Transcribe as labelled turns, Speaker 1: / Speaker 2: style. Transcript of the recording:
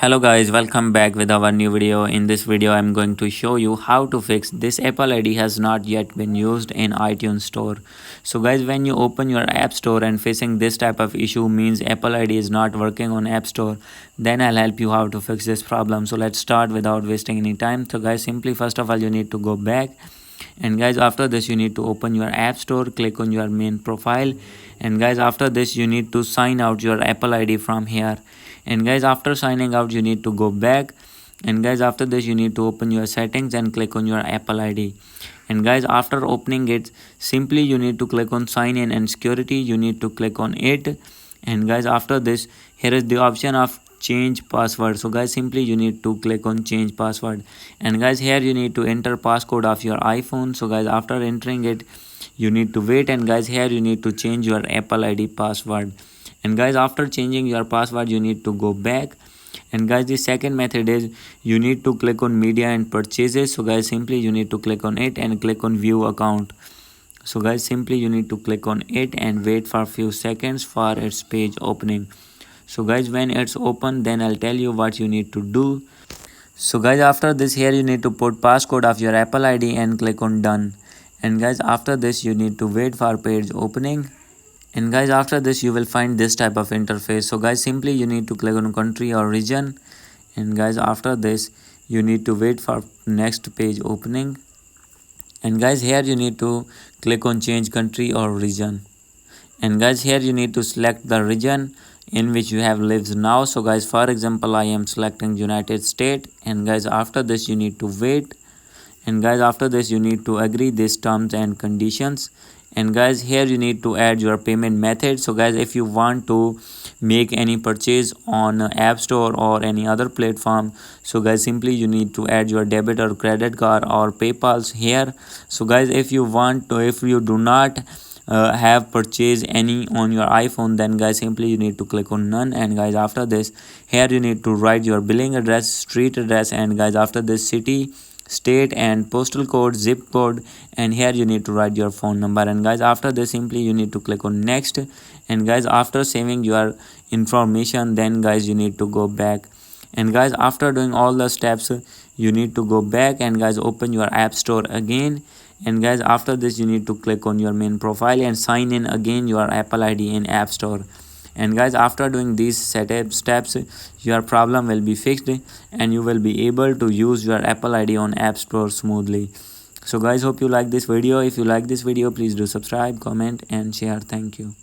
Speaker 1: Hello guys, welcome back with our new video. In this video I'm going to show you how to fix this Apple ID has not yet been used in iTunes store. So guys, when you open your app store and facing this type of issue means Apple ID is not working on app store, then I'll help you how to fix this problem. So let's start without wasting any time. So guys, simply first of all you need to go back, and guys after this you need to open your app store, click on your main profile, and guys after this you need to sign out your Apple ID from here. And guys after signing out you need to go back, and guys after this you need to open your settings and click on your Apple ID. And guys after opening it, simply you need to click on sign in and security, you need to click on it. And guys after this, here is the option of change password. So guys simply you need to click on change password, and guys here you need to enter passcode of your iPhone. So guys after entering it you need to wait, and guys here you need to change your Apple ID password. And guys after changing your password you need to go back, and guys the second method is you need to click on media and purchases. So guys simply you need to click on it and click on view account. So guys simply you need to click on it and wait for a few seconds for its page opening. So guys when it's open, then I'll tell you what you need to do. So guys after this, here you need to put passcode of your Apple ID and click on done. And guys after this you need to wait for page opening. And guys after this you will find this type of interface. So guys simply you need to click on country or region, and guys after this you need to wait for next page opening. And guys here you need to click on change country or region, and guys here you need to select the region in which you have lives now. So guys for example I am selecting United States, and guys after this you need to wait, and guys after this you need to agree these terms and conditions. And guys here you need to add your payment method. So guys if you want to make any purchase on App Store or any other platform, so guys simply you need to add your debit or credit card or PayPal's here. So guys if you do not have purchased any on your iPhone, then guys simply you need to click on none. And guys after this, here you need to write your billing address, street address, and guys after this city, state and postal code, zip code, and here you need to write your phone number. And guys after this simply you need to click on next. And guys after saving your information, then guys you need to go back. And guys after doing all the steps you need to go back, and guys open your App Store again. And guys after this you need to click on your main profile and sign in again your Apple ID in App Store. And guys after doing these setup steps your problem will be fixed, and you will be able to use your Apple ID on App Store smoothly. So guys hope you like this video. If you like this video, please do subscribe, comment and share. Thank you.